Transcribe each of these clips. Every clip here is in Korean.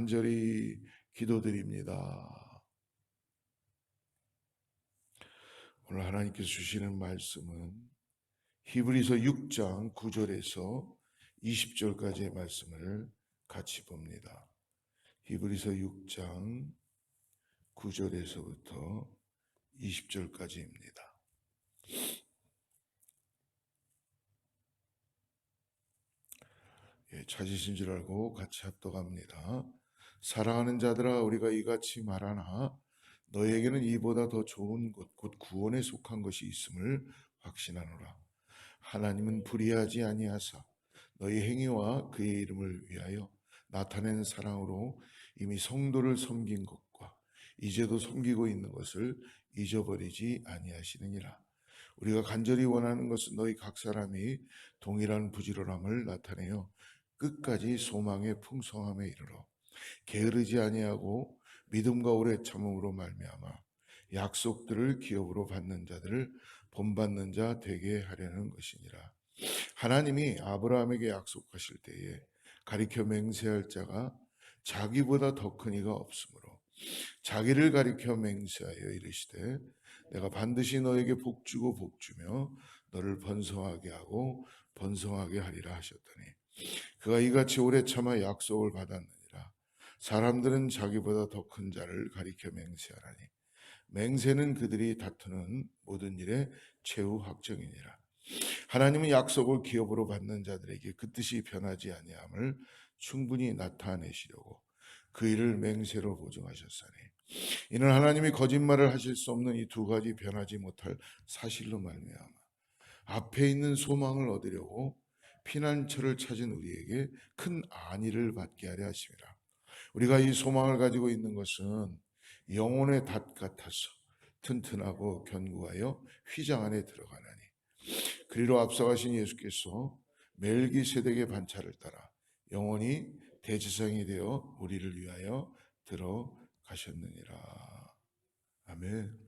간절히 기도드립니다. 오늘 하나님께서 주시는 말씀은 히브리서 6장 9절에서 20절까지의 말씀을 같이 봅니다. 히브리서 6장 9절에서부터 20절까지입니다. 찾으신 줄 알고 같이 합독합니다. 사랑하는 자들아, 우리가 이같이 말하나 너에게는 이보다 더 좋은 것, 곧 구원에 속한 것이 있음을 확신하노라. 하나님은 불의하지 아니하사 너희 행위와 그의 이름을 위하여 나타낸 사랑으로 이미 성도를 섬긴 것과 이제도 섬기고 있는 것을 잊어버리지 아니하시느니라. 우리가 간절히 원하는 것은 너희 각 사람이 동일한 부지런함을 나타내어 끝까지 소망의 풍성함에 이르러 게으르지 아니하고 믿음과 오래 참음으로 말미암아 약속들을 기업으로 받는 자들을 본받는 자 되게 하려는 것이니라. 하나님이 아브라함에게 약속하실 때에 가리켜 맹세할 자가 자기보다 더 큰 이가 없으므로 자기를 가리켜 맹세하여 이르시되 내가 반드시 너에게 복주고 복주며 너를 번성하게 하고 번성하게 하리라 하셨더니 그가 이같이 오래 참아 약속을 받았느니라. 사람들은 자기보다 더 큰 자를 가리켜 맹세하라니 맹세는 그들이 다투는 모든 일의 최후 확정이니라. 하나님은 약속을 기업으로 받는 자들에게 그 뜻이 변하지 아니함을 충분히 나타내시려고 그 일을 맹세로 보증하셨으니 이는 하나님이 거짓말을 하실 수 없는 이 두 가지 변하지 못할 사실로 말미암아 앞에 있는 소망을 얻으려고 피난처를 찾은 우리에게 큰 안위를 받게 하려 하심이라. 우리가 이 소망을 가지고 있는 것은 영혼의 닷 같아서 튼튼하고 견고하여 휘장 안에 들어가나니 그리로 앞서가신 예수께서 멜기세덱의 반차를 따라 영원히 대제사장이 되어 우리를 위하여 들어가셨느니라. 아멘.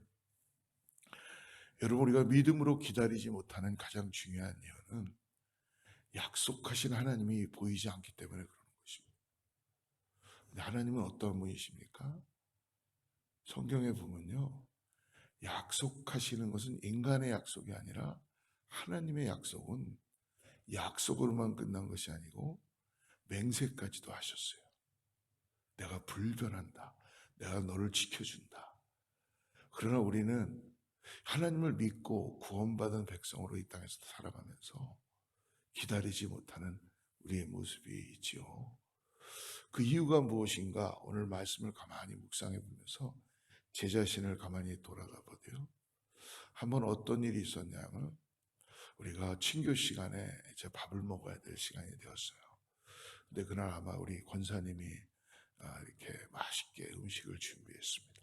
여러분, 우리가 믿음으로 기다리지 못하는 가장 중요한 이유는 약속하신 하나님이 보이지 않기 때문에 그러는 것입니다. 근데 하나님은 어떤 분이십니까? 성경에 보면요, 약속하시는 것은 인간의 약속이 아니라 하나님의 약속은 약속으로만 끝난 것이 아니고 맹세까지도 하셨어요. 내가 불변한다. 내가 너를 지켜준다. 그러나 우리는 하나님을 믿고 구원받은 백성으로 이 땅에서 살아가면서 기다리지 못하는 우리의 모습이 있지요. 그 이유가 무엇인가 오늘 말씀을 가만히 묵상해 보면서 제 자신을 가만히 돌아다 보세요. 한번 어떤 일이 있었냐면 우리가 친교 시간에 이제 밥을 먹어야 될 시간이 되었어요. 근데 그날 아마 우리 권사님이 이렇게 맛있게 음식을 준비했습니다.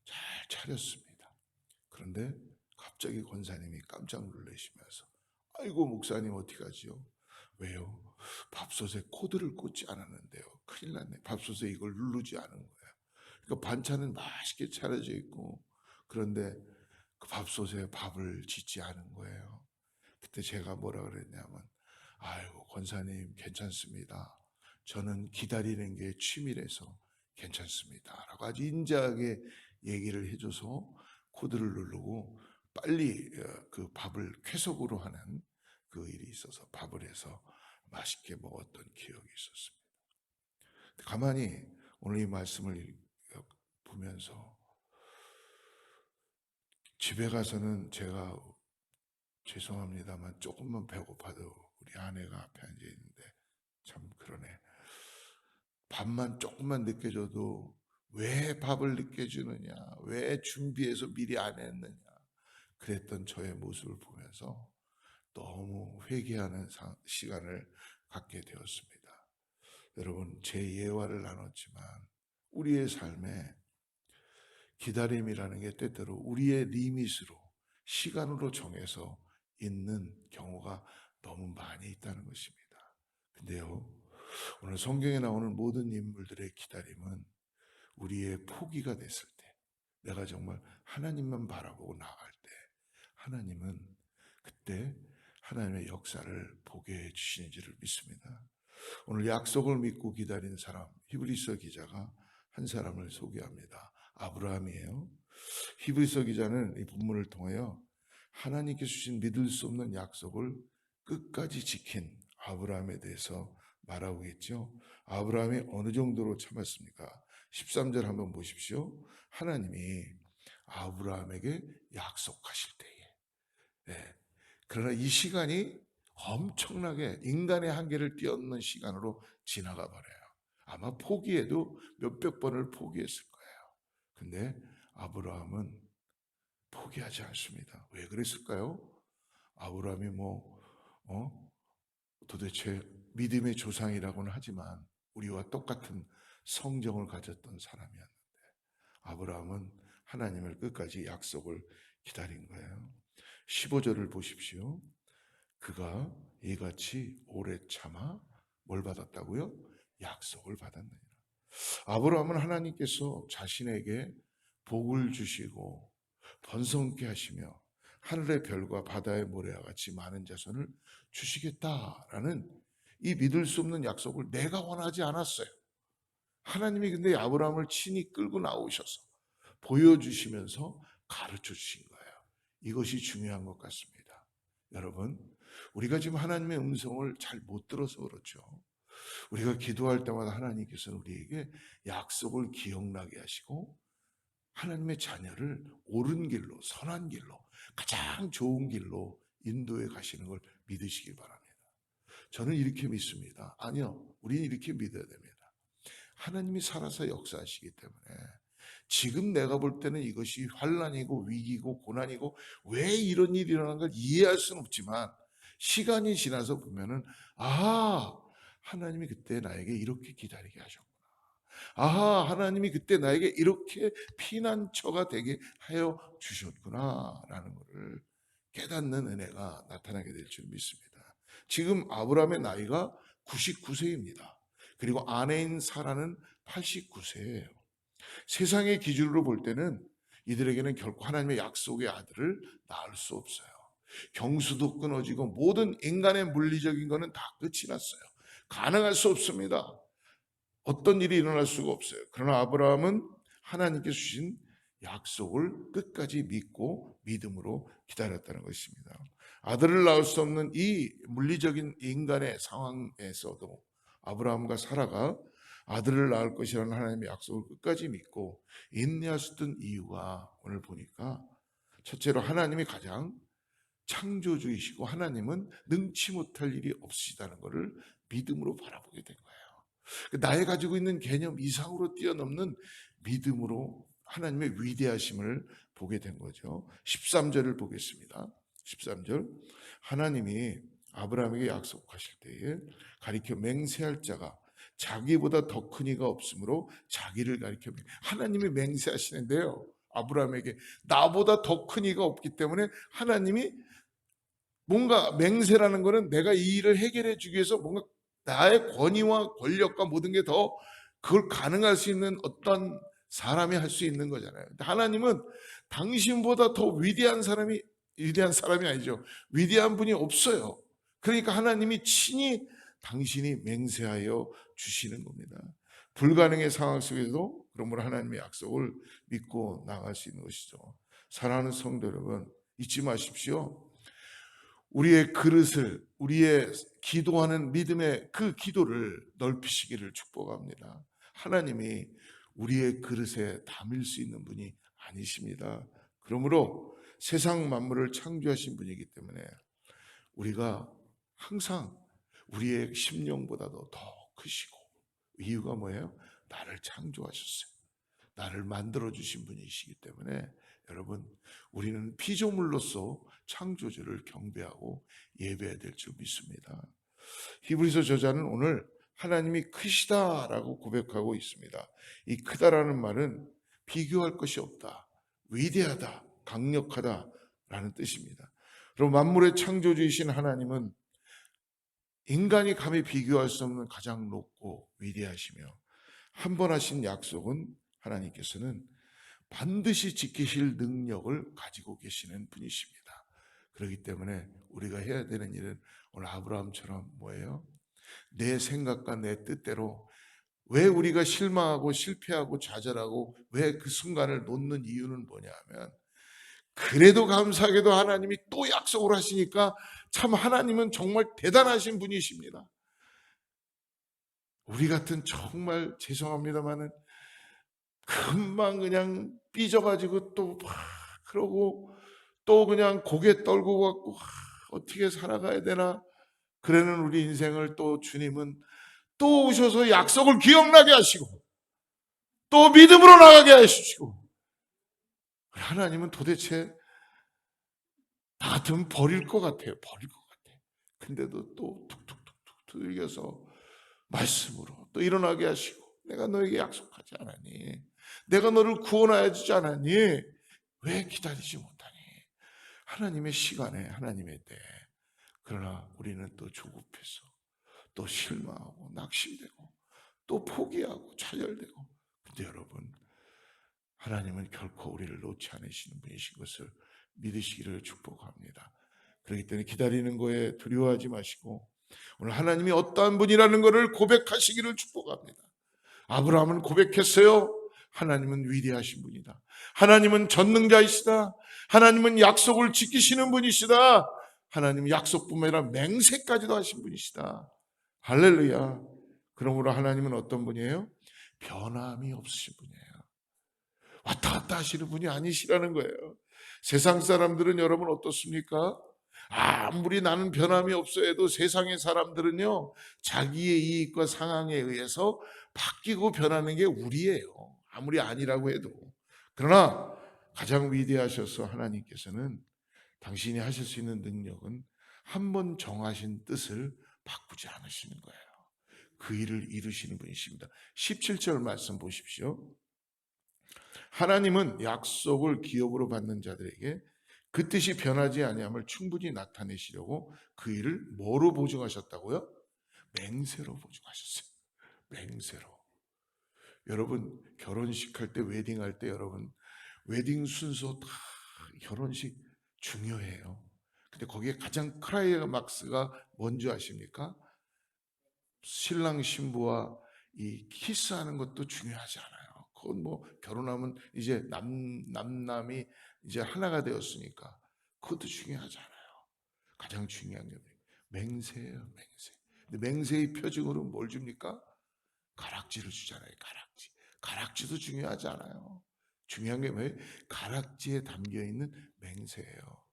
잘 차렸습니다. 그런데 갑자기 권사님이 깜짝 놀라시면서 아이고 목사님 어떡하지요? 왜요? 밥솥에 코드를 꽂지 않았는데요. 큰일 났네. 밥솥에 이걸 누르지 않은 거예요. 그러니까 반찬은 맛있게 차려져 있고 그런데 그 밥솥에 밥을 짓지 않은 거예요. 그때 제가 뭐라 그랬냐면 아이고 권사님 괜찮습니다. 저는 기다리는 게 취미라서 괜찮습니다. 라고 아주 인자하게 얘기를 해줘서 코드를 누르고 빨리 그 밥을 쾌속으로 하는 그 일이 있어서 밥을 해서 맛있게 먹었던 기억이 있었습니다. 가만히 오늘 이 말씀을 보면서 집에 가서는 제가 죄송합니다만 조금만 배고파도 우리 아내가 앞에 앉아 있는데 참 그러네. 밥만 조금만 늦게 줘도 왜 밥을 늦게 주느냐, 왜 준비해서 미리 안 했느냐 그랬던 저의 모습을 보면서 너무 회개하는 시간을 갖게 되었습니다. 여러분 제 예화를 나눴지만 우리의 삶에 기다림이라는 게 때때로 우리의 리밋으로 시간으로 정해서 있는 경우가 너무 많이 있다는 것입니다. 근데요 오늘 성경에 나오는 모든 인물들의 기다림은 우리의 포기가 됐을 때 내가 정말 하나님만 바라보고 나갈 때 하나님은 그때 하나님의 역사를 보게 해주시는 줄을 믿습니다. 오늘 약속을 믿고 기다린 사람, 히브리서 기자가 한 사람을 소개합니다. 아브라함이에요. 히브리서 기자는 이 본문을 통하여 하나님께 주신 믿을 수 없는 약속을 끝까지 지킨 아브라함에 대해서 말하고 있죠. 아브라함이 어느 정도로 참았습니까? 13절 한번 보십시오. 하나님이 아브라함에게 약속하실 때에, 예. 그러나 이 시간이 엄청나게 인간의 한계를 뛰어넘는 시간으로 지나가 버려요. 아마 포기해도 몇백 번을 포기했을 거예요. 근데 아브라함은 포기하지 않습니다. 왜 그랬을까요? 아브라함이 도대체 믿음의 조상이라고는 하지만 우리와 똑같은 성정을 가졌던 사람이었는데 아브라함은 하나님을 끝까지 약속을 기다린 거예요. 15절을 보십시오. 그가 이같이 오래 참아 뭘 받았다고요? 약속을 받았느니라. 아브라함은 하나님께서 자신에게 복을 주시고 번성케 하시며 하늘의 별과 바다의 모래와 같이 많은 자손을 주시겠다라는 이 믿을 수 없는 약속을 내가 원하지 않았어요. 하나님이 근데 아브라함을 친히 끌고 나오셔서 보여주시면서 가르쳐 주신 거예요. 이것이 중요한 것 같습니다. 여러분, 우리가 지금 하나님의 음성을 잘 못 들어서 그렇죠. 우리가 기도할 때마다 하나님께서는 우리에게 약속을 기억나게 하시고 하나님의 자녀를 옳은 길로, 선한 길로, 가장 좋은 길로 인도해 가시는 걸 믿으시길 바랍니다. 저는 이렇게 믿습니다. 아니요, 우리는 이렇게 믿어야 됩니다. 하나님이 살아서 역사하시기 때문에 지금 내가 볼 때는 이것이 환난이고 위기고 고난이고 왜 이런 일이 일어난 걸 이해할 수는 없지만 시간이 지나서 보면은 하나님이 그때 나에게 이렇게 기다리게 하셨구나. 하나님이 그때 나에게 이렇게 피난처가 되게 하여 주셨구나라는 것을 깨닫는 은혜가 나타나게 될 줄 믿습니다. 지금 아브라함의 나이가 99세입니다. 그리고 아내인 사라는 89세예요. 세상의 기준으로 볼 때는 이들에게는 결코 하나님의 약속의 아들을 낳을 수 없어요. 경수도 끊어지고 모든 인간의 물리적인 것은 다 끝이 났어요. 가능할 수 없습니다. 어떤 일이 일어날 수가 없어요. 그러나 아브라함은 하나님께 주신 약속을 끝까지 믿고 믿음으로 기다렸다는 것입니다. 아들을 낳을 수 없는 이 물리적인 인간의 상황에서도 아브라함과 사라가 아들을 낳을 것이라는 하나님의 약속을 끝까지 믿고 인내할 수 있던 이유가 오늘 보니까 첫째로 하나님이 가장 창조주이시고 하나님은 능치 못할 일이 없으시다는 것을 믿음으로 바라보게 된 거예요. 나의 가지고 있는 개념 이상으로 뛰어넘는 믿음으로 하나님의 위대하심을 보게 된 거죠. 13절을 보겠습니다. 13절 하나님이 아브라함에게 약속하실 때에 가리켜 맹세할 자가 자기보다 더 큰 이가 없으므로 자기를 가리켜 하나님이 맹세하시는데요. 아브라함에게 나보다 더 큰 이가 없기 때문에 하나님이 뭔가 맹세라는 것은 내가 이 일을 해결해 주기 위해서 뭔가 나의 권위와 권력과 모든 게 더 그걸 가능할 수 있는 어떤 사람이 할 수 있는 거잖아요. 하나님은 당신보다 더 위대한 사람이 아니죠. 위대한 분이 없어요. 그러니까 하나님이 친히 당신이 맹세하여 주시는 겁니다. 불가능의 상황 속에서도 그러므로 하나님의 약속을 믿고 나갈 수 있는 것이죠. 사랑하는 성도 여러분, 잊지 마십시오. 우리의 그릇을, 우리의 기도하는 믿음의 그 기도를 넓히시기를 축복합니다. 하나님이 우리의 그릇에 담을 수 있는 분이 아니십니다. 그러므로 세상 만물을 창조하신 분이기 때문에 우리가 항상 우리의 심령보다도 더 크시고, 이유가 뭐예요? 나를 창조하셨어요. 나를 만들어주신 분이시기 때문에 여러분, 우리는 피조물로서 창조주를 경배하고 예배해야 될 줄 믿습니다. 히브리서 저자는 오늘 하나님이 크시다라고 고백하고 있습니다. 이 크다라는 말은 비교할 것이 없다, 위대하다, 강력하다라는 뜻입니다. 그리고 만물의 창조주이신 하나님은 인간이 감히 비교할 수 없는 가장 높고 위대하시며 한 번 하신 약속은 하나님께서는 반드시 지키실 능력을 가지고 계시는 분이십니다. 그렇기 때문에 우리가 해야 되는 일은 오늘 아브라함처럼 뭐예요? 내 생각과 내 뜻대로 왜 우리가 실망하고 실패하고 좌절하고 왜 그 순간을 놓는 이유는 뭐냐면 그래도 감사하게도 하나님이 또 약속을 하시니까 참 하나님은 정말 대단하신 분이십니다. 우리 같은 정말 죄송합니다만은 금방 그냥 삐져가지고 또 막 그러고 또 그냥 고개 떨고 갖고 어떻게 살아가야 되나 그러는 우리 인생을 또 주님은 또 오셔서 약속을 기억나게 하시고 또 믿음으로 나가게 하시고 하나님은 도대체 나 같으면 버릴 것 같아요. 버릴 것 같아. 근데도 또 툭툭툭툭 두들겨서 말씀으로 또 일어나게 하시고 내가 너에게 약속하지 않았니? 내가 너를 구원하여 주지 않았니? 왜 기다리지 못하니? 하나님의 시간에 하나님의 때에 그러나 우리는 또 조급해서 또 실망하고 낙심되고 또 포기하고 차별되고 근데 여러분 하나님은 결코 우리를 놓지 않으시는 분이신 것을 믿으시기를 축복합니다. 그렇기 때문에 기다리는 거에 두려워하지 마시고 오늘 하나님이 어떠한 분이라는 것을 고백하시기를 축복합니다. 아브라함은 고백했어요. 하나님은 위대하신 분이다. 하나님은 전능자이시다. 하나님은 약속을 지키시는 분이시다. 하나님은 약속뿐만 아니라 맹세까지도 하신 분이시다. 할렐루야. 그러므로 하나님은 어떤 분이에요? 변함이 없으신 분이에요. 왔다 갔다 하시는 분이 아니시라는 거예요. 세상 사람들은 여러분 어떻습니까? 아무리 나는 변함이 없어 해도 세상의 사람들은요 자기의 이익과 상황에 의해서 바뀌고 변하는 게 우리예요. 아무리 아니라고 해도. 그러나 가장 위대하셔서 하나님께서는 당신이 하실 수 있는 능력은 한 번 정하신 뜻을 바꾸지 않으시는 거예요. 그 일을 이루시는 분이십니다. 17절 말씀 보십시오. 하나님은 약속을 기업으로 받는 자들에게 그 뜻이 변하지 아니함을 충분히 나타내시려고 그 일을 뭐로 보증하셨다고요? 맹세로 보증하셨어요. 맹세로. 여러분 결혼식 할 때 웨딩 할 때 여러분 웨딩 순서 다 결혼식 중요해요. 근데 거기에 가장 클라이막스가 뭔지 아십니까? 신랑 신부와 이 키스하는 것도 중요하지 않아요. 그건 뭐 결혼하면 이제 남남이 이제 하나가 되었으니까 그것도 중요하지 않아요. 가장 중요한 게 맹세예요, 맹세. 근데 맹세의 표징으로 뭘 줍니까? 가락지를 주잖아요, 가락지. 가락지도 중요하지 않아요. 중요한 게 뭐예요? 가락지에 담겨 있는 맹세예요.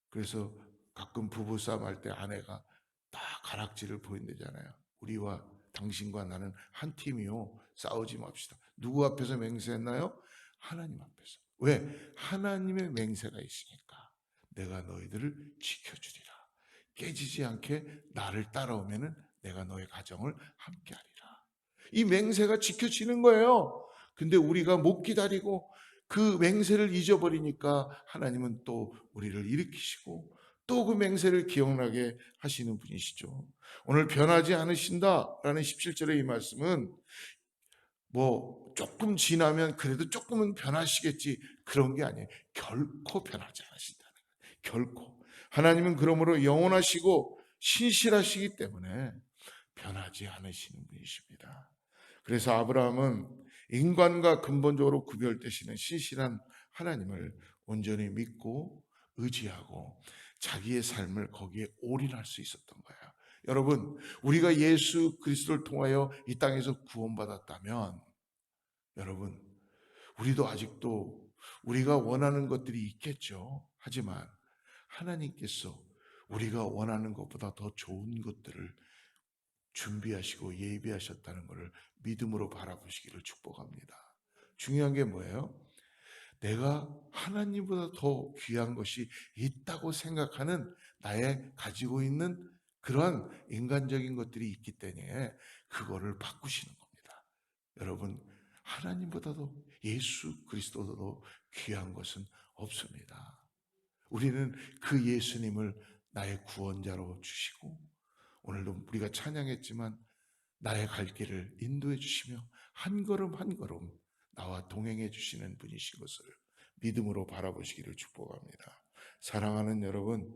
그래서 가끔 부부싸움 할 때 아내가 다 가락지를 보인대잖아요. 우리와 당신과 나는 한 팀이요. 싸우지 맙시다. 누구 앞에서 맹세했나요? 하나님 앞에서. 왜? 하나님의 맹세가 있으니까 내가 너희들을 지켜주리라. 깨지지 않게 나를 따라오면은 내가 너의 가정을 함께하리라. 이 맹세가 지켜지는 거예요. 근데 우리가 못 기다리고 그 맹세를 잊어버리니까 하나님은 또 우리를 일으키시고 또 그 맹세를 기억나게 하시는 분이시죠. 오늘 변하지 않으신다라는 17절의 이 말씀은 뭐 조금 지나면 그래도 조금은 변하시겠지 그런 게 아니에요. 결코 변하지 않으신다는 거예요. 결코. 하나님은 그러므로 영원하시고 신실하시기 때문에 변하지 않으시는 분이십니다. 그래서 아브라함은 인간과 근본적으로 구별되시는 신실한 하나님을 온전히 믿고 의지하고 자기의 삶을 거기에 올인할 수 있었던 거예요. 여러분, 우리가 예수 그리스도를 통하여 이 땅에서 구원받았다면 여러분, 우리도 아직도 우리가 원하는 것들이 있겠죠. 하지만 하나님께서 우리가 원하는 것보다 더 좋은 것들을 준비하시고 예비하셨다는 것을 믿음으로 바라보시기를 축복합니다. 중요한 게 뭐예요? 내가 하나님보다 더 귀한 것이 있다고 생각하는 나의 가지고 있는 그러한 인간적인 것들이 있기 때문에 그거를 바꾸시는 겁니다. 여러분, 하나님보다도 예수 그리스도도 귀한 것은 없습니다. 우리는 그 예수님을 나의 구원자로 주시고 오늘도 우리가 찬양했지만 나의 갈 길을 인도해 주시며 한 걸음 한 걸음 나와 동행해 주시는 분이신 것을 믿음으로 바라보시기를 축복합니다. 사랑하는 여러분,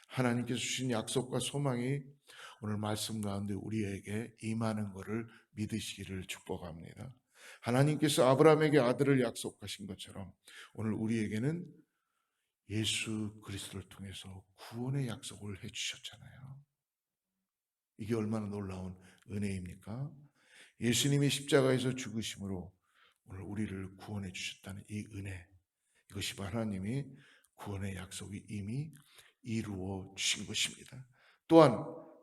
하나님께서 주신 약속과 소망이 오늘 말씀 가운데 우리에게 임하는 것을 믿으시기를 축복합니다. 하나님께서 아브라함에게 아들을 약속하신 것처럼 오늘 우리에게는 예수 그리스도를 통해서 구원의 약속을 해주셨잖아요. 이게 얼마나 놀라운 은혜입니까? 예수님이 십자가에서 죽으심으로 오늘 우리를 구원해 주셨다는 이 은혜, 이것이 하나님이 구원의 약속이 이미 이루어 주신 것입니다. 또한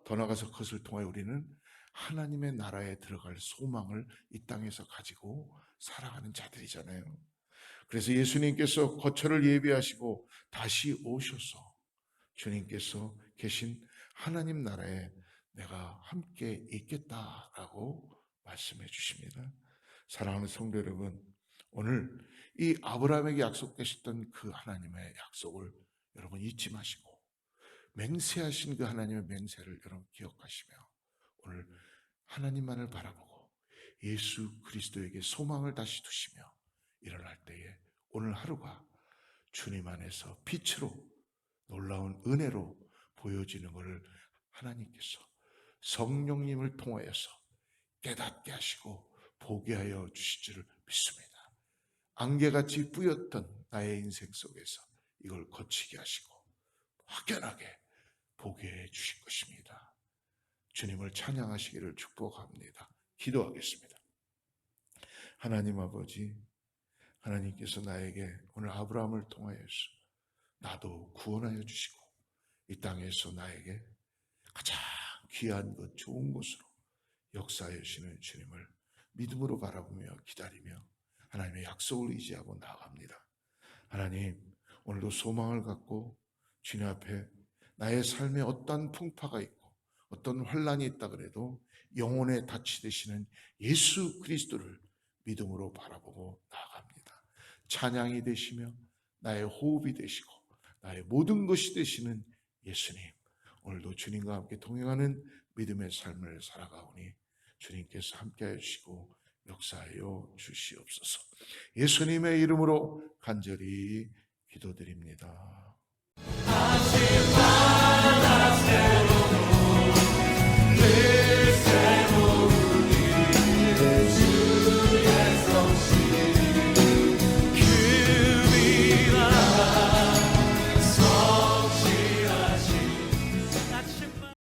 더 나아가서 그것을 통하여 우리는 하나님의 나라에 들어갈 소망을 이 땅에서 가지고 살아가는 자들이잖아요. 그래서 예수님께서 거처를 예비하시고 다시 오셔서 주님께서 계신 하나님 나라에 내가 함께 있겠다라고 말씀해 주십니다. 사랑하는 성도 여러분, 오늘 이 아브라함에게 약속되셨던 그 하나님의 약속을 여러분 잊지 마시고 맹세하신 그 하나님의 맹세를 여러분 기억하시며 오늘 하나님만을 바라보고 예수 그리스도에게 소망을 다시 두시며 일어날 때에 오늘 하루가 주님 안에서 빛으로 놀라운 은혜로 보여지는 것을 하나님께서 성령님을 통하여서 깨닫게 하시고 보게 하여 주실 줄을 믿습니다. 안개같이 뿌였던 나의 인생 속에서 이걸 거치게 하시고 확연하게 보게 해 주실 것입니다. 주님을 찬양하시기를 축복합니다. 기도하겠습니다. 하나님 아버지, 하나님께서 나에게 오늘 아브라함을 통하여서 나도 구원하여 주시고 이 땅에서 나에게 가장 귀한 것, 좋은 것으로 역사해 주시는 주님을 믿음으로 바라보며 기다리며 하나님의 약속을 의지하고 나아갑니다. 하나님, 오늘도 소망을 갖고 주님 앞에 나의 삶에 어떤 풍파가 있고 어떤 환란이 있다 그래도 영혼의 닻이 되시는 예수 그리스도를 믿음으로 바라보고 나아갑니다. 찬양이 되시며 나의 호흡이 되시고 나의 모든 것이 되시는 예수님, 오늘도 주님과 함께 동행하는 믿음의 삶을 살아가오니 주님께서 함께하여 주시고 역사하여 주시옵소서. 예수님의 이름으로 간절히 기도드립니다.